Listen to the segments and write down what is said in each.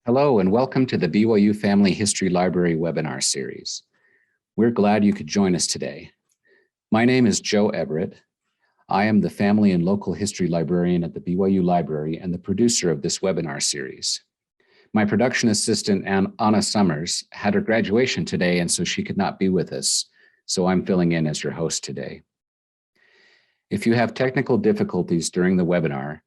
Hello and welcome to the BYU Family History Library webinar series. We're glad you could join us today. My name is Joe Everett. I am the Family and Local History Librarian at the BYU Library and the producer of this webinar series. My production assistant, Anna Summers, had her graduation today and so she could not be with us, so I'm filling in as your host today. If you have technical difficulties during the webinar,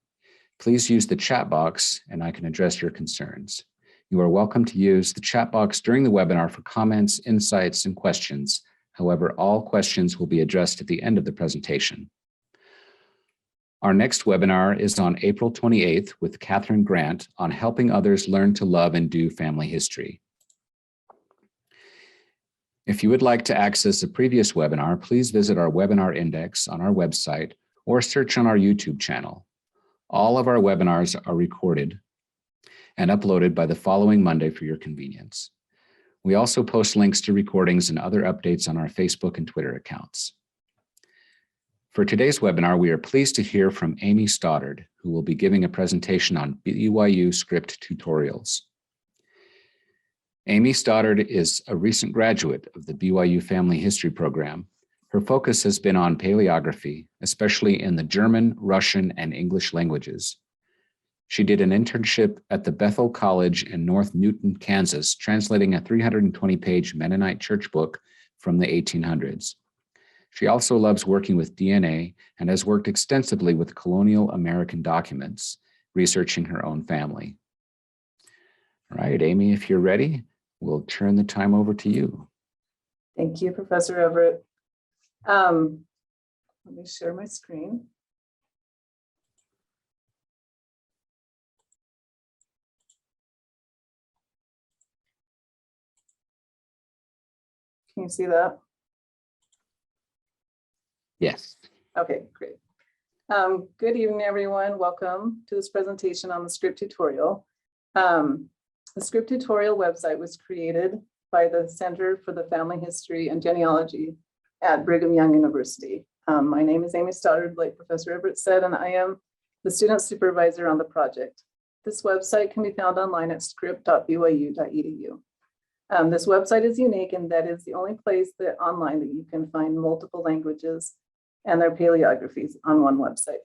please use the chat box and I can address your concerns. You are welcome to use the chat box during the webinar for comments, insights, and questions. However, all questions will be addressed at the end of the presentation. Our next webinar is on April 28th with Catherine Grant on helping others learn to love and do family history. If you would like to access a previous webinar, please visit our webinar index on our website or search on our YouTube channel. All of our webinars are recorded and uploaded by the following Monday for your convenience. We also post links to recordings and other updates on our Facebook and Twitter accounts. For today's webinar, we are pleased to hear from Amy Stoddard, who will be giving a presentation on BYU script tutorials. Amy Stoddard is a recent graduate of the BYU Family History program. Her focus has been on paleography, especially in the German, Russian, and English languages. She did an internship at the Bethel College in North Newton, Kansas, translating a 320-page Mennonite church book from the 1800s. She also loves working with DNA and has worked extensively with colonial American documents, researching her own family. All right, Amy, if you're ready, we'll turn the time over to you. Thank you, Professor Everett. Let me share my screen. Can you see that? Yes. Okay, great. Good evening, everyone. Welcome to this presentation on the script tutorial. The script tutorial website was created by the Center for the Family History and Genealogy at Brigham Young University. My name is Amy Stoddard, like Professor Everett said, and I am the student supervisor on the project. This website can be found online at script.byu.edu. This website is unique and that is the only place that online that you can find multiple languages and their paleographies on one website.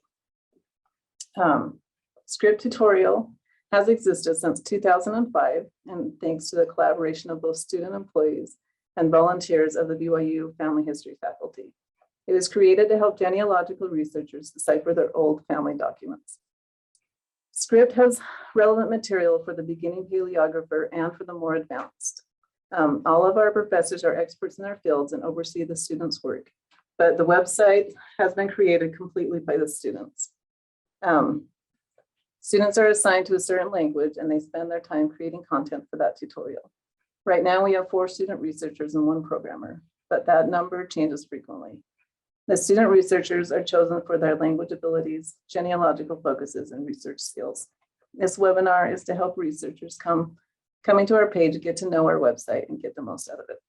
Script tutorial has existed since 2005, and thanks to the collaboration of both student employees and volunteers of the BYU Family History faculty. It was created to help genealogical researchers decipher their old family documents. Script has relevant material for the beginning paleographer and for the more advanced. All of our professors are experts in their fields and oversee the students' work, but the website has been created completely by the students. Students are assigned to a certain language and they spend their time creating content for that tutorial. Right now we have 4 student researchers and 1 programmer, but that number changes frequently. The student researchers are chosen for their language abilities, genealogical focuses, and research skills. This webinar is to help researchers coming to our page, get to know our website and get the most out of it.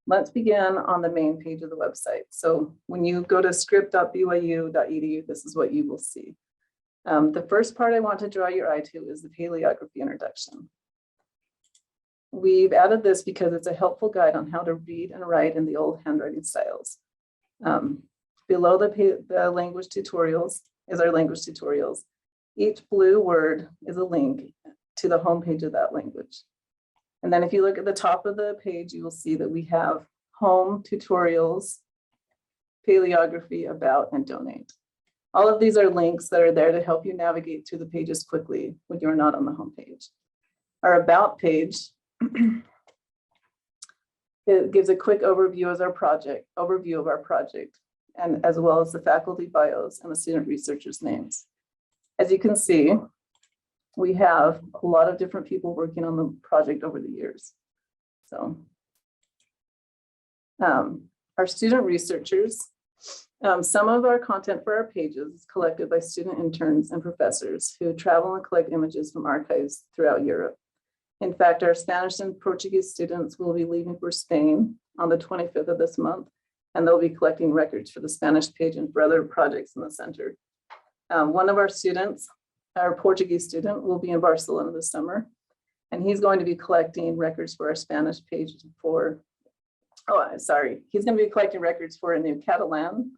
Let's begin on the main page of the website. So when you go to script.byu.edu, this is what you will see. The first part I want to draw your eye to is the paleography introduction. We've added this because it's a helpful guide on how to read and write in the old handwriting styles. Below the language tutorials is our language tutorials. Each blue word is a link to the homepage of that language. And then if you look at the top of the page, you will see that we have home, tutorials, paleography, about, and donate. All of these are links that are there to help you navigate through the pages quickly when you're not on the home page. Our about page, it gives a quick overview of our project, and as well as the faculty bios and the student researchers' names. As you can see, we have a lot of different people working on the project over the years. So our student researchers, some of our content for our pages is collected by student interns and professors who travel and collect images from archives throughout Europe. In fact, our Spanish and Portuguese students will be leaving for Spain on the 25th of this month, and they'll be collecting records for the Spanish page and for other projects in the center. One of our students our Portuguese student, will be in Barcelona this summer, and he's going to be collecting records for our Spanish page for, he's going to be collecting records for a new Catalan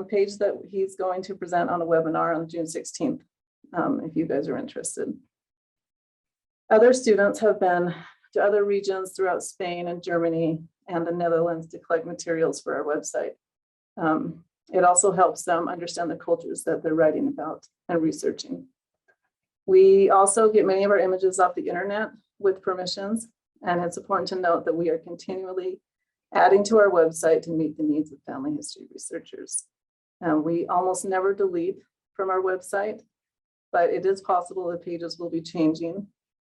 page that he's going to present on a webinar on June 16th, if you guys are interested. Other students have been to other regions throughout Spain and Germany and the Netherlands to collect materials for our website. It also helps them understand the cultures that they're writing about and researching. We also get many of our images off the internet with permissions, and it's important to note that we are continually adding to our website to meet the needs of family history researchers. We almost never delete from our website, but it is possible the pages will be changing.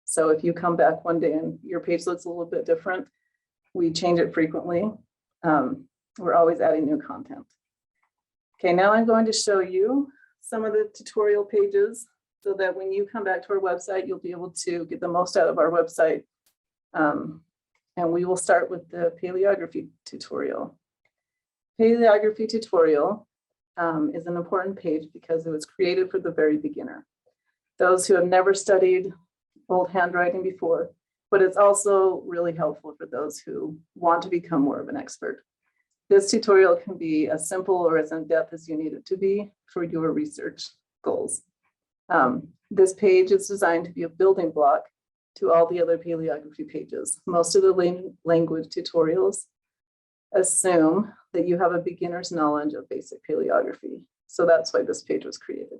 So if you come back one day and your page looks a little bit different, we change it frequently. We're always adding new content. Okay, now I'm going to show you some of the tutorial pages so that when you come back to our website, you'll be able to get the most out of our website. And we will start with the paleography tutorial. Paleography tutorial is an important page because it was created for the very beginner. Those who have never studied old handwriting before, but it's also really helpful for those who want to become more of an expert. This tutorial can be as simple or as in-depth as you need it to be for your research goals. This page is designed to be a building block to all the other paleography pages. Most of the language tutorials assume that you have a beginner's knowledge of basic paleography. So that's why this page was created.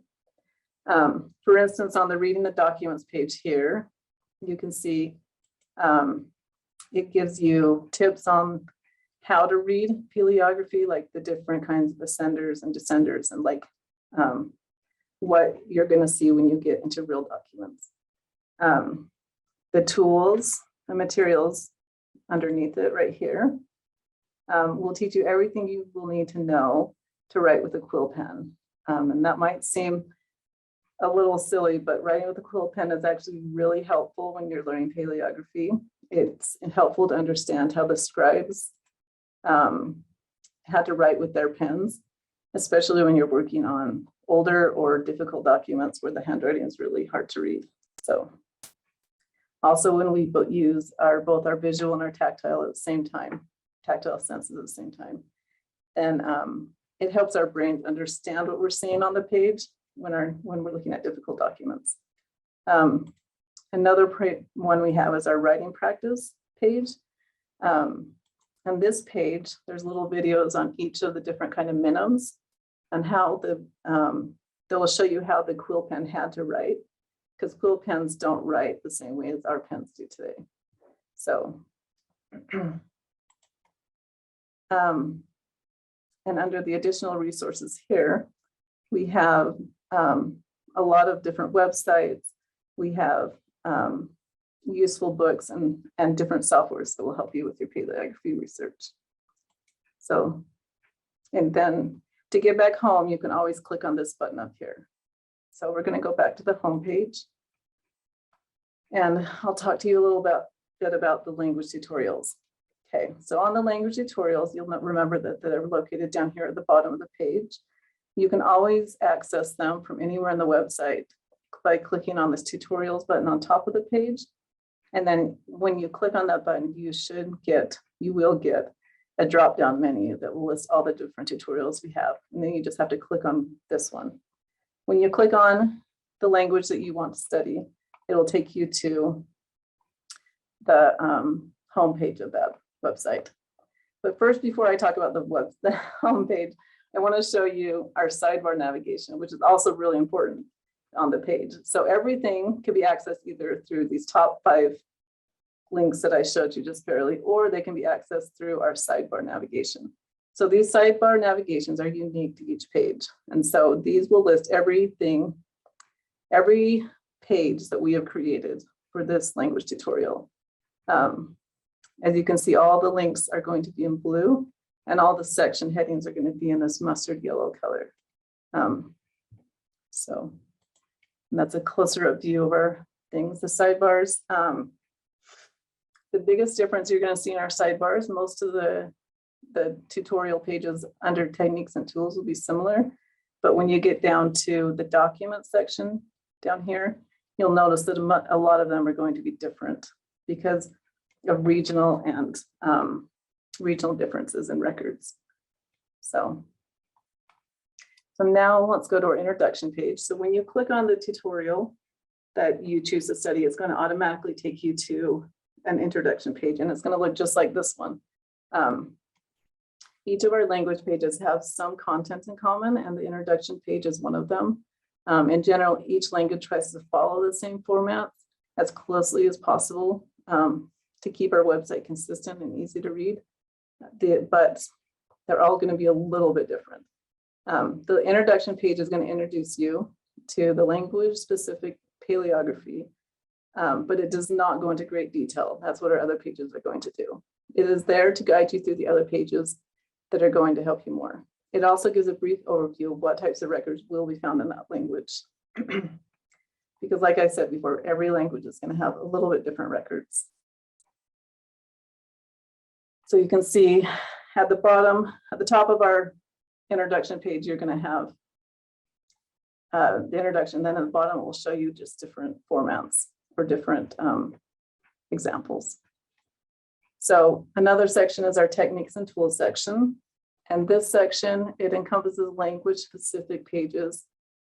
For instance, on the reading the documents page here, you can see it gives you tips on how to read paleography, like the different kinds of ascenders and descenders, and like what you're going to see when you get into real documents. The tools and materials underneath it right here will teach you everything you will need to know to write with a quill pen. And that might seem a little silly, but writing with a quill pen is actually really helpful when you're learning paleography. It's helpful to understand how the scribes had to write with their pens, especially when you're working on older or difficult documents where the handwriting is really hard to read. So also when we use both our visual and our tactile at the same time, tactile senses at the same time, then it helps our brains understand what we're seeing on the page when we're looking at difficult documents. Another one we have is our writing practice page. On this page, there's little videos on each of the different kind of minims and how they will show you how the quill pen had to write, because quill pens don't write the same way as our pens do today. So, and under the additional resources here, we have a lot of different websites. We have useful books and different softwares that will help you with your paleography research. So, and then to get back home, you can always click on this button up here. So we're going to go back to the home page, and I'll talk to you a little bit about the language tutorials. Okay, so on the language tutorials, you'll remember that they're located down here at the bottom of the page. You can always access them from anywhere on the website by clicking on this tutorials button on top of the page. And then when you click on that button, you will get a drop-down menu that will list all the different tutorials we have. And then you just have to click on this one. When you click on the language that you want to study, it'll take you to the home page of that website. But first, before I talk about the home page, I want to show you our sidebar navigation, which is also really important on the page. So everything can be accessed either through these top 5 links that I showed you just barely, or they can be accessed through our sidebar navigation. So these sidebar navigations are unique to each page. And so these will list everything, every page that we have created for this language tutorial. As you can see, all the links are going to be in blue, and all the section headings are going to be in this mustard yellow color. And that's a closer up view of our things. The sidebars, the biggest difference you're going to see in our sidebars, most of the tutorial pages under techniques and tools will be similar. But when you get down to the document section down here, you'll notice that a lot of them are going to be different because of regional and regional differences in records. So now let's go to our introduction page. So when you click on the tutorial that you choose to study, it's going to automatically take you to an introduction page, and it's going to look just like this one. Each of our language pages have some content in common, and the introduction page is one of them. In general, each language tries to follow the same format as closely as possible to keep our website consistent and easy to read. But they're all going to be a little bit different. The introduction page is going to introduce you to the language-specific paleography, but it does not go into great detail. That's what our other pages are going to do. It is there to guide you through the other pages that are going to help you more. It also gives a brief overview of what types of records will be found in that language. Because like I said before, every language is going to have a little bit different records. So you can see at the bottom, at the top of our introduction page, you're going to have the introduction. Then at the bottom, it will show you just different formats or different examples. So another section is our techniques and tools section. And this section, it encompasses language-specific pages,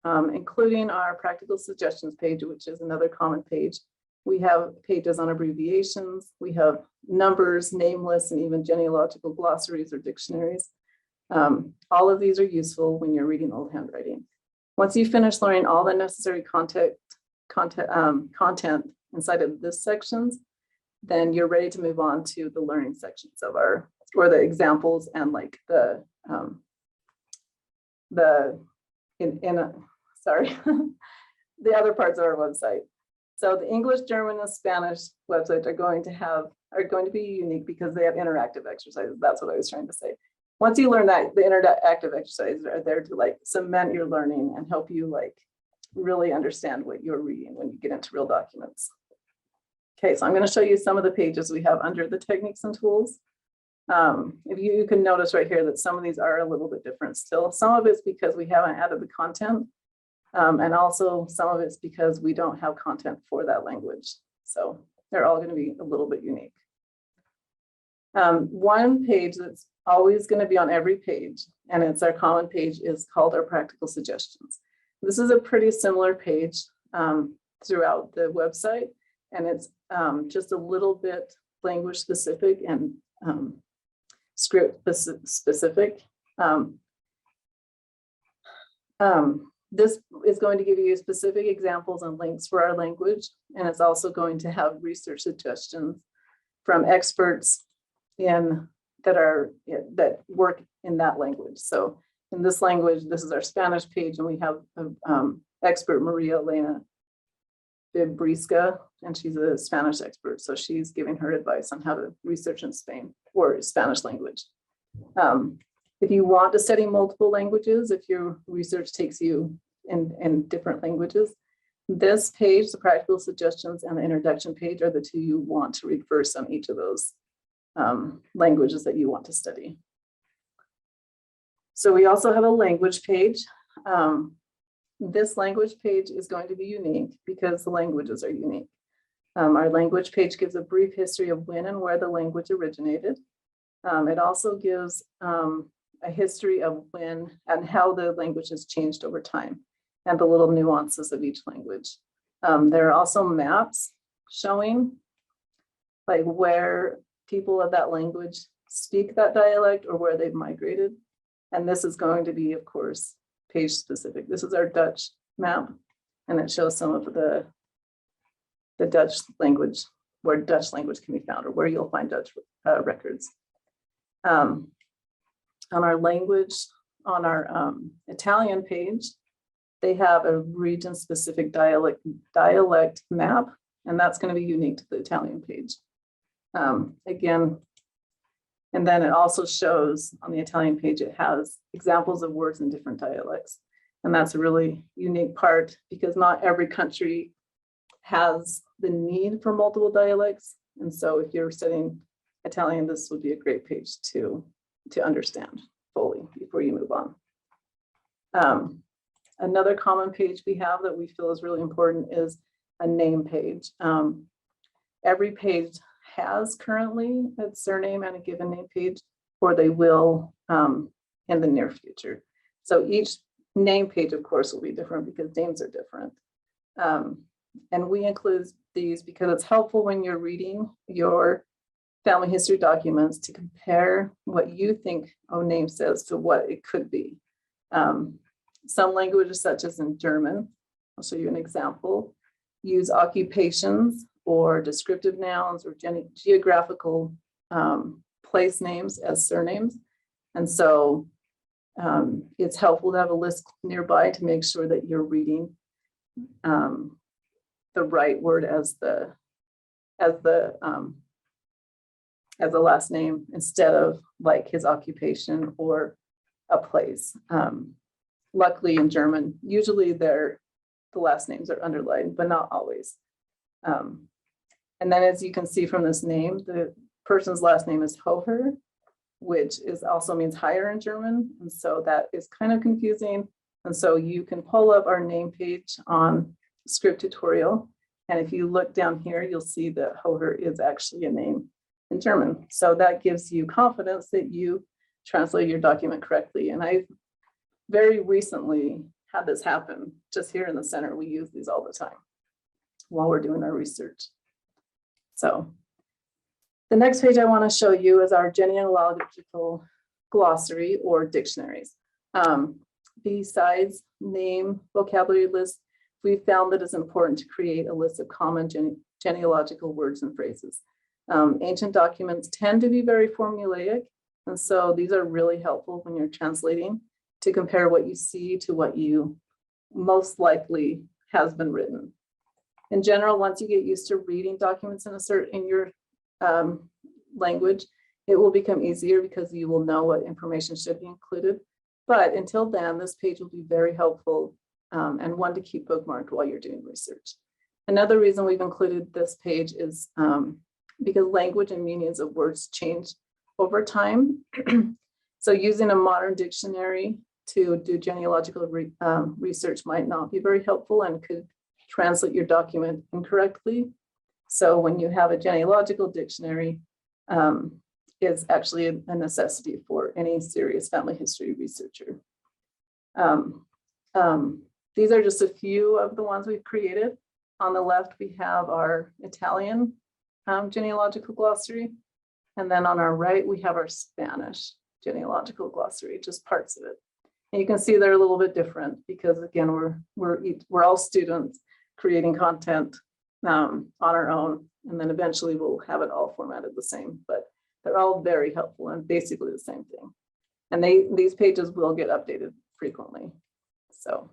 including our practical suggestions page, which is another common page. We have pages on abbreviations. We have numbers, name lists, and even genealogical glossaries or dictionaries. All of these are useful when you're reading old handwriting. Once you finish learning all the necessary content inside of this sections, then you're ready to move on to the learning sections of our, or the examples and like the other parts of our website. So the English, German, and Spanish websites are going to be unique because they have interactive exercises. That's what I was trying to say. Once you learn that, the interactive exercises are there to like cement your learning and help you like really understand what you're reading when you get into real documents. Okay, so I'm going to show you some of the pages we have under the techniques and tools. If you can notice right here that some of these are a little bit different still. Some of it's because we haven't added the content, and also some of it's because we don't have content for that language. So they're all going to be a little bit unique. One page that's always going to be on every page, and it's our common page, is called our practical suggestions. This is a pretty similar page throughout the website, and it's just a little bit language specific and script specific. This is going to give you specific examples and links for our language, and it's also going to have research suggestions from experts that work in that language. So in this language, this is our Spanish page, and we have expert Maria Elena Bibriska, and she's a Spanish expert. So she's giving her advice on how to research in Spain or Spanish language. If you want to study multiple languages, if your research takes you in different languages, this page, the practical suggestions, and the introduction page are the two you want to read first on each of those languages that you want to study. So we also have a language page. This language page is going to be unique because the languages are unique. Our language page gives a brief history of when and where the language originated. It also gives a history of when and how the language has changed over time and the little nuances of each language. There are also maps showing like where people of that language speak that dialect or where they've migrated. And this is going to be, of course, page specific. This is our Dutch map, and it shows some of the Dutch language, where Dutch language can be found or where you'll find Dutch records. On our language, on our Italian page, they have a region-specific dialect map, and that's going to be unique to the Italian page. Again, and then it also shows on the Italian page, it has examples of words in different dialects. And that's a really unique part because not every country has the need for multiple dialects. And so if you're studying Italian, this would be a great page to understand fully before you move on. Another common page we have that we feel is really important is a name page. Every page has currently a surname and a given name page, or they will in the near future. So each name page, of course, will be different because names are different. And we include these because it's helpful when you're reading your family history documents to compare what you think a name says to what it could be. Some languages, such as in German, I'll show you an example, use occupations or descriptive nouns or geographical place names as surnames. And so it's helpful to have a list nearby to make sure that you're reading the right word as the last name instead of like his occupation or a place. Luckily in German, usually the last names are underlined, but not always. And then as you can see from this name, the person's last name is Hoher, which also means higher in German. And so that is kind of confusing. And so you can pull up our name page on script tutorial. And if you look down here, you'll see that Hoher is actually a name in German. So that gives you confidence that you translate your document correctly. And I very recently had this happen just here in the center. We use these all the time while we're doing our research. So the next page I want to show you is our genealogical glossary or dictionaries. Besides name vocabulary lists, we found that it's important to create a list of common genealogical words and phrases. Ancient documents tend to be very formulaic, and so these are really helpful when you're translating to compare what you see to what you most likely has been written. In general, once you get used to reading documents in your language, it will become easier because you will know what information should be included. But until then, this page will be very helpful and one to keep bookmarked while you're doing research. Another reason we've included this page is because language and meanings of words change over time. So using a modern dictionary to do genealogical research might not be very helpful and could translate your document incorrectly. So when you have a genealogical dictionary, is actually a necessity for any serious family history researcher. These are just a few of the ones we've created. On the left, we have our Italian genealogical glossary. And then on our right, we have our Spanish genealogical glossary, just parts of it. And you can see they're a little bit different because again, we're all students creating content on our own, and then eventually we'll have it all formatted the same, but they're all very helpful and basically the same thing. And these pages will get updated frequently. So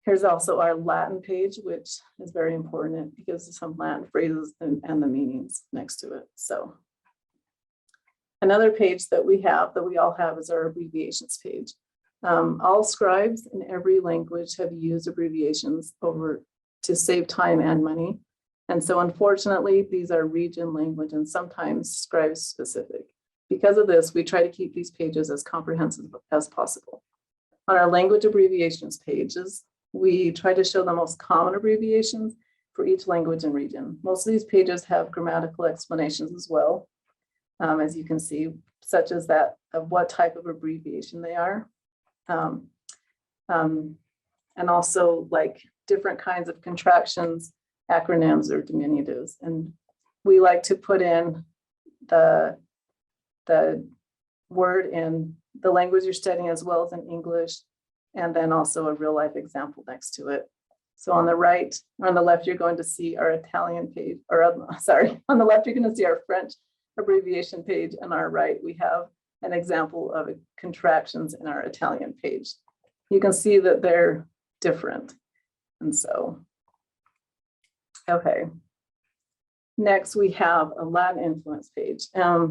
here's also our Latin page, which is very important because of some Latin phrases and the meanings next to it. So another page that we all have is our abbreviations page. All scribes in every language have used abbreviations to save time and money. And so unfortunately, these are region, language, and sometimes scribe specific. Because of this, we try to keep these pages as comprehensive as possible. On our language abbreviations pages, we try to show the most common abbreviations for each language and region. Most of these pages have grammatical explanations as well, as you can see, such as that of what type of abbreviation they are. And also like different kinds of contractions, acronyms, or diminutives. And we like to put in the word in the language you're studying as well as in English, and then also a real life example next to it. So on the right, or on the left, you're going to see our Italian page, or sorry, on the left, you're going to see our French abbreviation page, and on our right, we have an example of contractions in our Italian page. You can see that they're different. And so, okay. Next, we have a Latin influence page.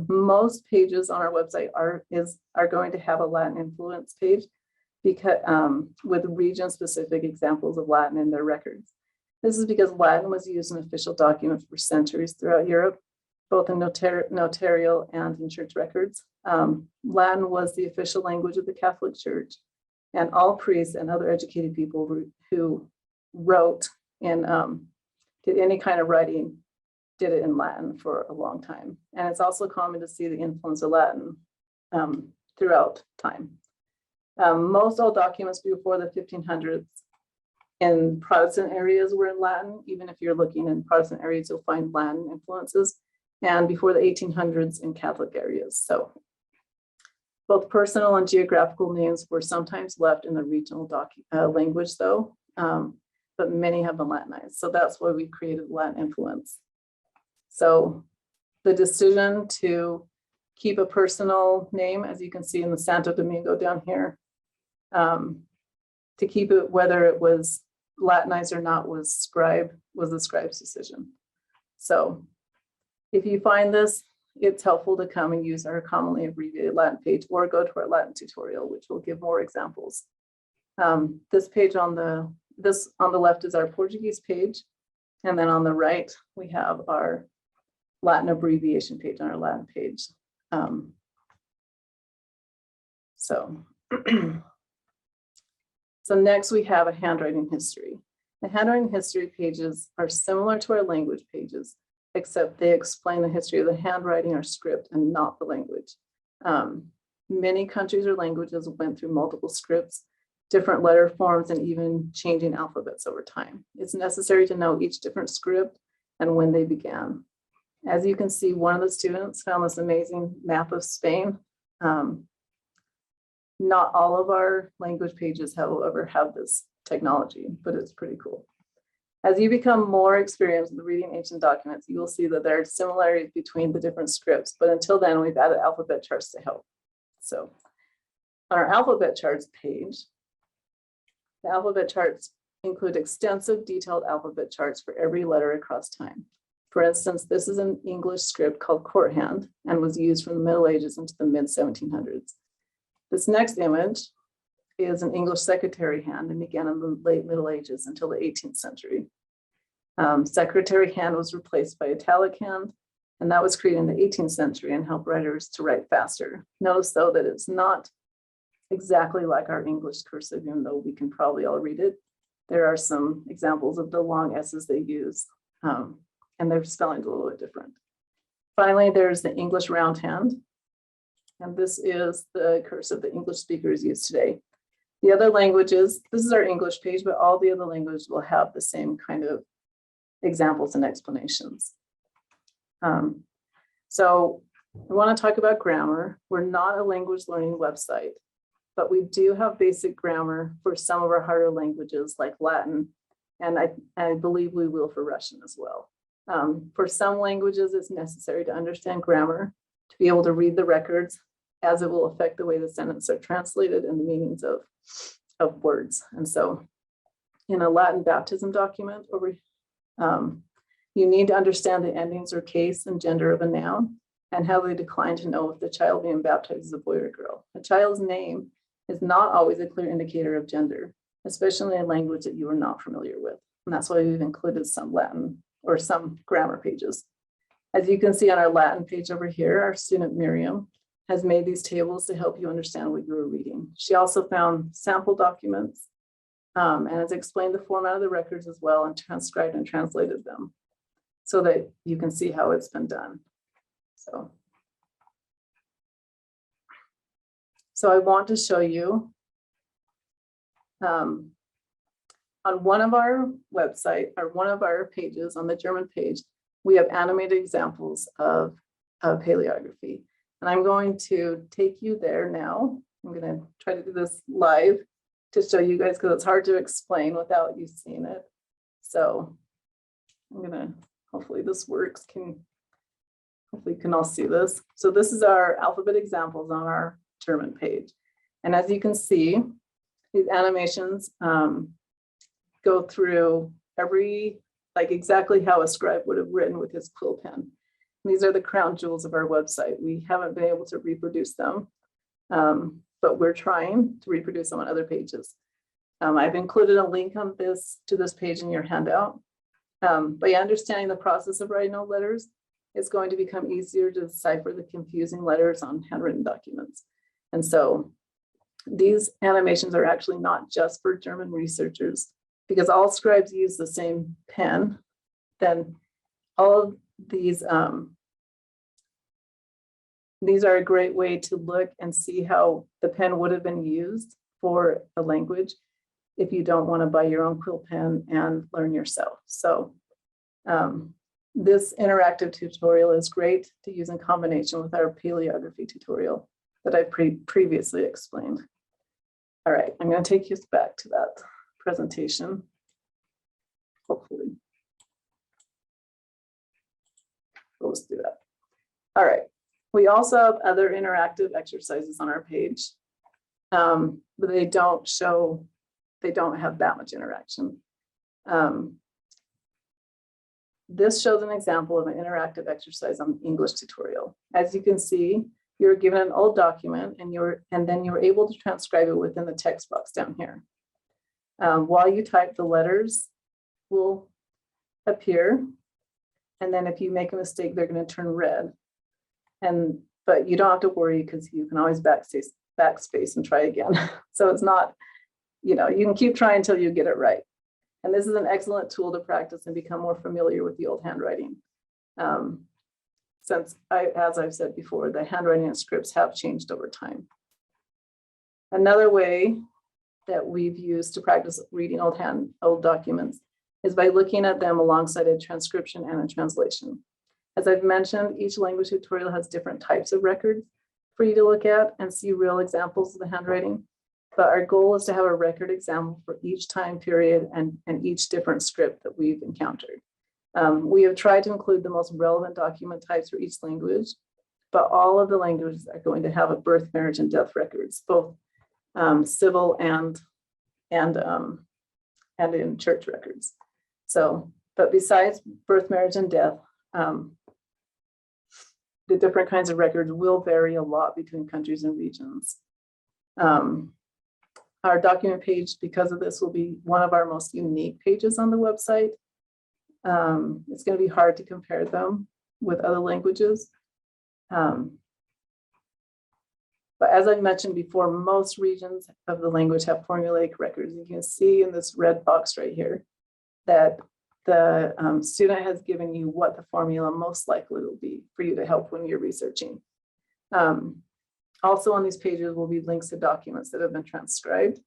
Most pages on our website are going to have a Latin influence page because with region-specific examples of Latin in their records. This is because Latin was used in official documents for centuries throughout Europe. both in notarial and in church records. Latin was the official language of the Catholic Church, and all priests and other educated people who wrote and did any kind of writing did it in Latin for a long time. And it's also common to see the influence of Latin throughout time. Most all documents before the 1500s in Protestant areas were in Latin. Even if you're looking in Protestant areas, you'll find Latin influences. And before the 1800s in Catholic areas. So both personal and geographical names were sometimes left in the regional language though, but many have been Latinized. So that's why we created Latin influence. So the decision to keep a personal name, as you can see in the Santo Domingo down here, to keep it, whether it was Latinized or not, was the scribe's decision. So if you find this, it's helpful to come and use our commonly abbreviated Latin page or go to our Latin tutorial, which will give more examples. This page on the left is our Portuguese page. And then on the right, we have our Latin abbreviation page on our Latin page. So next we have a handwriting history. The handwriting history pages are similar to our language pages, except they explain the history of the handwriting or script and not the language. Many countries or languages went through multiple scripts, different letter forms, and even changing alphabets over time. It's necessary to know each different script and when they began. As you can see, one of the students found this amazing map of Spain. Not all of our language pages, however, have this technology, but it's pretty cool. As you become more experienced with reading ancient documents, you will see that there are similarities between the different scripts, but until then, we've added alphabet charts to help. So on our alphabet charts page, the alphabet charts include extensive detailed alphabet charts for every letter across time. For instance, this is an English script called Courthand and was used from the Middle Ages into the mid-1700s. This next image is an English secretary hand and began in the late Middle Ages until the 18th century. Secretary hand was replaced by italic hand, and that was created in the 18th century and helped writers to write faster. Notice though that it's not exactly like our English cursive, even though we can probably all read it. There are some examples of the long S's they use, and their spelling's a little bit different. Finally, there's the English round hand. And this is the cursive that English speakers use today. The other languages, this is our English page, but all the other languages will have the same kind of examples and explanations. So I want to talk about grammar. We're not a language learning website, but we do have basic grammar for some of our harder languages like Latin, and I believe we will for Russian as well. For some languages, it's necessary to understand grammar to be able to read the records, as it will affect the way the sentences are translated and the meanings of words. And so in a Latin baptism document, you need to understand the endings or case and gender of a noun and how they decline to know if the child being baptized is a boy or girl. A child's name is not always a clear indicator of gender, especially in a language that you are not familiar with. And that's why we've included some Latin or some grammar pages. As you can see on our Latin page over here, our student Miriam has made these tables to help you understand what you were reading. She also found sample documents and has explained the format of the records as well and transcribed and translated them so that you can see how it's been done. So I want to show you on one of our website or one of our pages on the German page, we have animated examples of paleography. And I'm going to take you there now. I'm going to try to do this live to show you guys because it's hard to explain without you seeing it. So I'm going to, hopefully this works. Hopefully you can all see this. So this is our alphabet examples on our German page. And as you can see, these animations go through exactly how a scribe would have written with his quill pen. These are the crown jewels of our website. We haven't been able to reproduce them, but we're trying to reproduce them on other pages. I've included a link on to this page in your handout. By understanding the process of writing all letters, it's going to become easier to decipher the confusing letters on handwritten documents. And so these animations are actually not just for German researchers, because all scribes use the same pen. Then all of these are a great way to look and see how the pen would have been used for a language if you don't want to buy your own quill pen and learn yourself. So this interactive tutorial is great to use in combination with our paleography tutorial that I previously explained. All right, I'm going to take you back to that presentation, hopefully. So let's do that. All right, we also have other interactive exercises on our page, but they don't have that much interaction. This shows an example of an interactive exercise on the English tutorial. As you can see, you're given an old document and then you're able to transcribe it within the text box down here. While you type, the letters will appear. And then if you make a mistake, they're going to turn red. But you don't have to worry because you can always backspace and try again. So it's not, you can keep trying until you get it right. And this is an excellent tool to practice and become more familiar with the old handwriting. Since, as I've said before, the handwriting and scripts have changed over time. Another way that we've used to practice reading old documents is by looking at them alongside a transcription and a translation. As I've mentioned, each language tutorial has different types of records for you to look at and see real examples of the handwriting. But our goal is to have a record example for each time period and each different script that we've encountered. We have tried to include the most relevant document types for each language, but all of the languages are going to have a birth, marriage, and death records, both civil and in church records. So, but besides birth, marriage, and death, the different kinds of records will vary a lot between countries and regions. Our document page, because of this, will be one of our most unique pages on the website. It's going to be hard to compare them with other languages. But as I mentioned before, most regions of the language have formulaic records. You can see in this red box right here that the student has given you what the formula most likely will be for you to help when you're researching. Also on these pages will be links to documents that have been transcribed.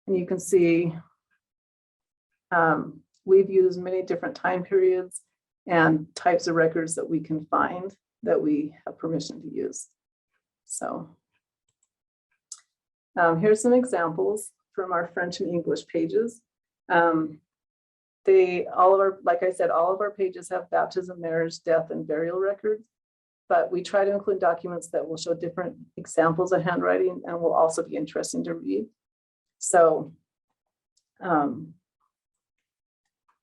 And you can see we've used many different time periods and types of records that we can find that we have permission to use. So here's some examples from our French and English pages. Like I said, all of our pages have baptism, marriage, death, and burial records, but we try to include documents that will show different examples of handwriting and will also be interesting to read. So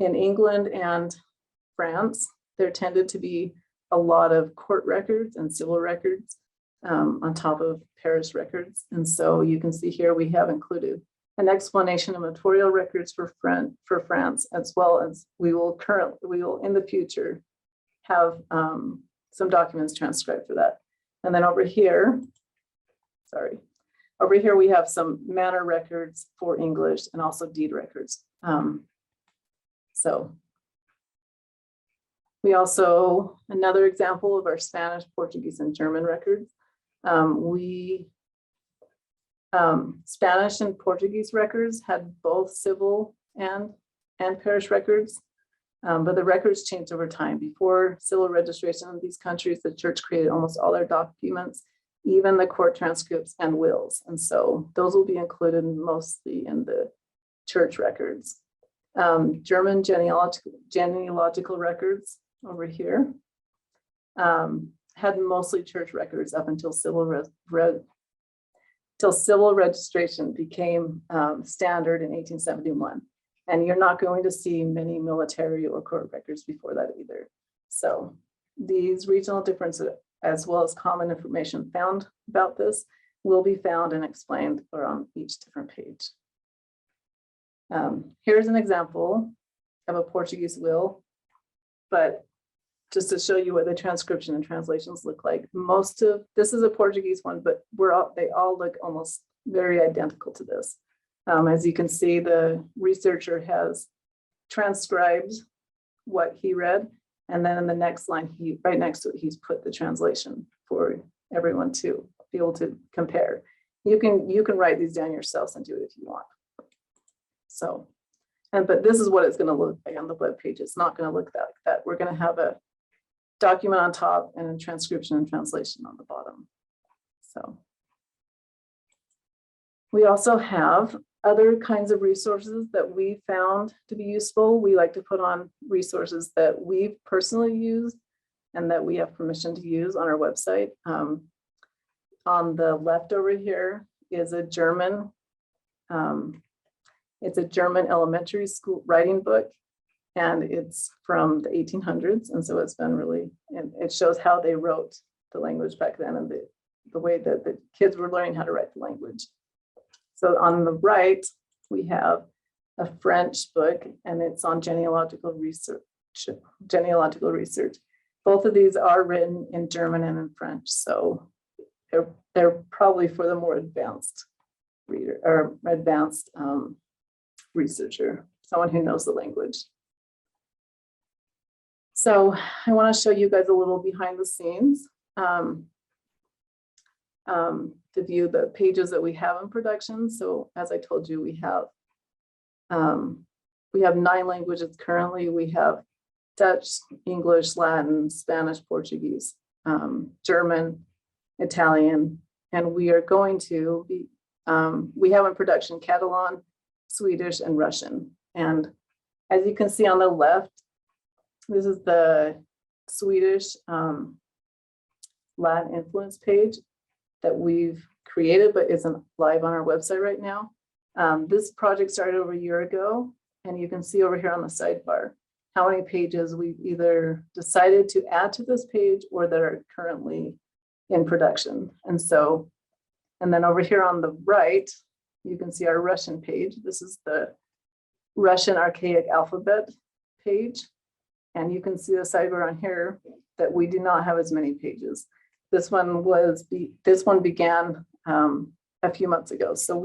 in England and France, there tended to be a lot of court records and civil records on top of parish records. And so you can see here we have included an explanation of notarial records for France, as well as we will in the future have some documents transcribed for that. And then over here we have some manor records for English and also deed records. So we also, another example of our Spanish, Portuguese, and German records. Spanish and Portuguese records had both civil and parish records, but the records changed over time. Before civil registration in these countries, the church created almost all their documents, even the court transcripts and wills. And so those will be included mostly in the church records. German genealogical records over here had mostly church records up until civil registration became standard in 1871. And you're not going to see many military or court records before that either. So these regional differences, as well as common information found about this, will be found and explained on each different page. Here's an example of a Portuguese wheel, but just to show you what the transcription and translations look like. This is a Portuguese one, but they all look almost very identical to this. As you can see, the researcher has transcribed what he read, and then in the next line, right next to it, he's put the translation for everyone to be able to compare. You can write these down yourselves and do it if you want. So, but this is what it's going to look like on the web page. It's not going to look like that. We're going to have a document on top and a transcription and translation on the bottom. So we also have other kinds of resources that we found to be useful. We like to put on resources that we've personally used and that we have permission to use on our website. On the left over here is a German, it's a German elementary school writing book, and it's from the 1800s. And so it's been really, and it shows how they wrote the language back then and the way that the kids were learning how to write the language. So on the right, we have a French book, and it's on genealogical research. Both of these are written in German and in French, so they're probably for the more advanced reader or advanced researcher, someone who knows the language. So I want to show you guys a little behind the scenes to view the pages that we have in production. So as I told you, we have 9 languages currently. We have Dutch, English, Latin, Spanish, Portuguese, German, Italian, and we are going to be, we have in production Catalan, Swedish, and Russian. And as you can see on the left, this is the Swedish Latin influence page that we've created, but isn't live on our website right now. This project started over a year ago, and you can see over here on the sidebar how many pages we've either decided to add to this page or that are currently in production. And then over here on the right, you can see our Russian page. This is the Russian archaic alphabet page. And you can see the sidebar on here that we do not have as many pages. This one began a few months ago. So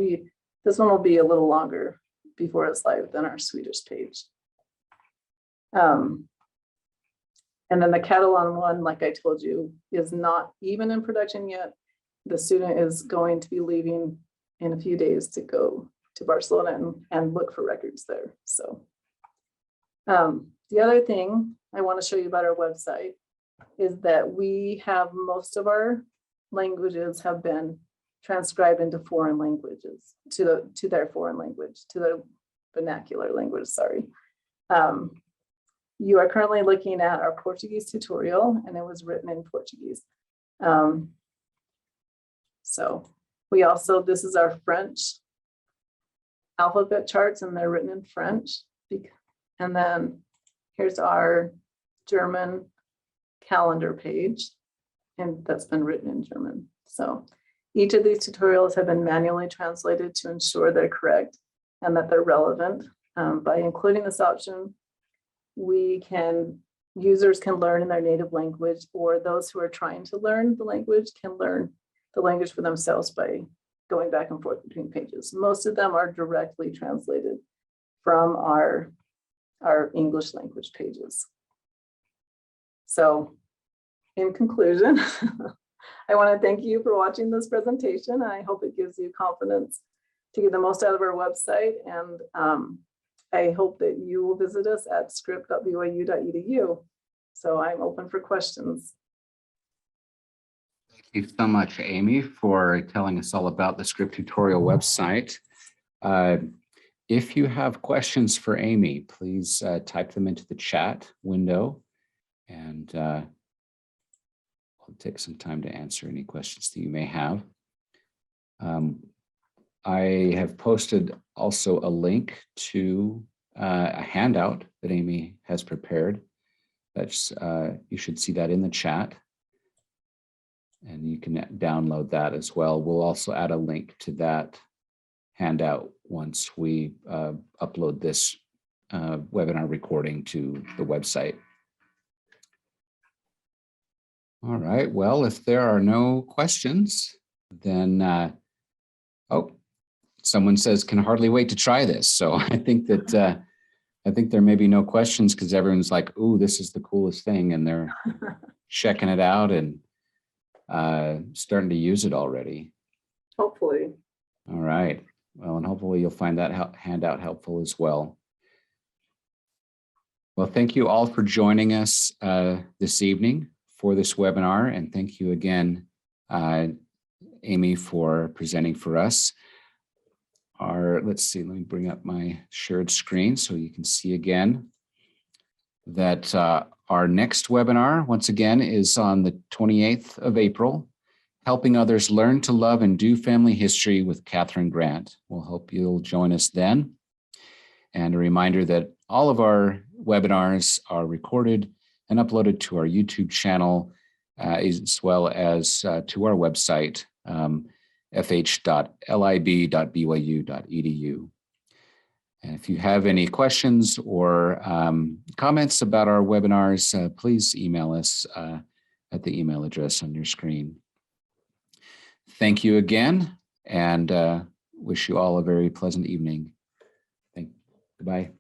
this one will be a little longer before it's live than our Swedish page. And then the Catalan one, like I told you, is not even in production yet. The student is going to be leaving in a few days to go to Barcelona and look for records there. So the other thing I want to show you about our website is that we have most of our languages have been transcribed into foreign languages, to their foreign language, to the vernacular language, sorry. You are currently looking at our Portuguese tutorial, and it was written in Portuguese. So we also, this is our French alphabet charts, and they're written in French. And then here's our German calendar page, and that's been written in German. So each of these tutorials have been manually translated to ensure they're correct and that they're relevant. By including this option, users can learn in their native language, or those who are trying to learn the language can learn the language for themselves by going back and forth between pages. Most of them are directly translated from our English language pages. So in conclusion, I want to thank you for watching this presentation. I hope it gives you confidence to get the most out of our website, and I hope that you will visit us at script.byu.edu. So I'm open for questions. Thank you so much, Amy, for telling us all about the Script tutorial website. If you have questions for Amy, please type them into the chat window, and I'll take some time to answer any questions that you may have. I have posted also a link to a handout that Amy has prepared. That's you should see that in the chat, and you can download that as well. We'll also add a link to that handout once we upload this webinar recording to the website. All right. Well, if there are no questions, then, oh, someone says, can hardly wait to try this. So I think that, I think there may be no questions because everyone's like, "Ooh, this is the coolest thing," and they're checking it out and starting to use it already. Hopefully. All right. Well, and hopefully you'll find that handout helpful as well. Well, thank you all for joining us this evening for this webinar, and thank you again, Amy, for presenting for us. Let's see, let me bring up my shared screen so you can see again that our next webinar, once again, is on the 28th of April, Helping Others Learn to Love and Do Family History with Catherine Grant. We'll hope you'll join us then. And a reminder that all of our webinars are recorded and uploaded to our YouTube channel, as well as to our website, fh.lib.byu.edu. And if you have any questions or comments about our webinars, please email us at the email address on your screen. Thank you again, and wish you all a very pleasant evening. Goodbye.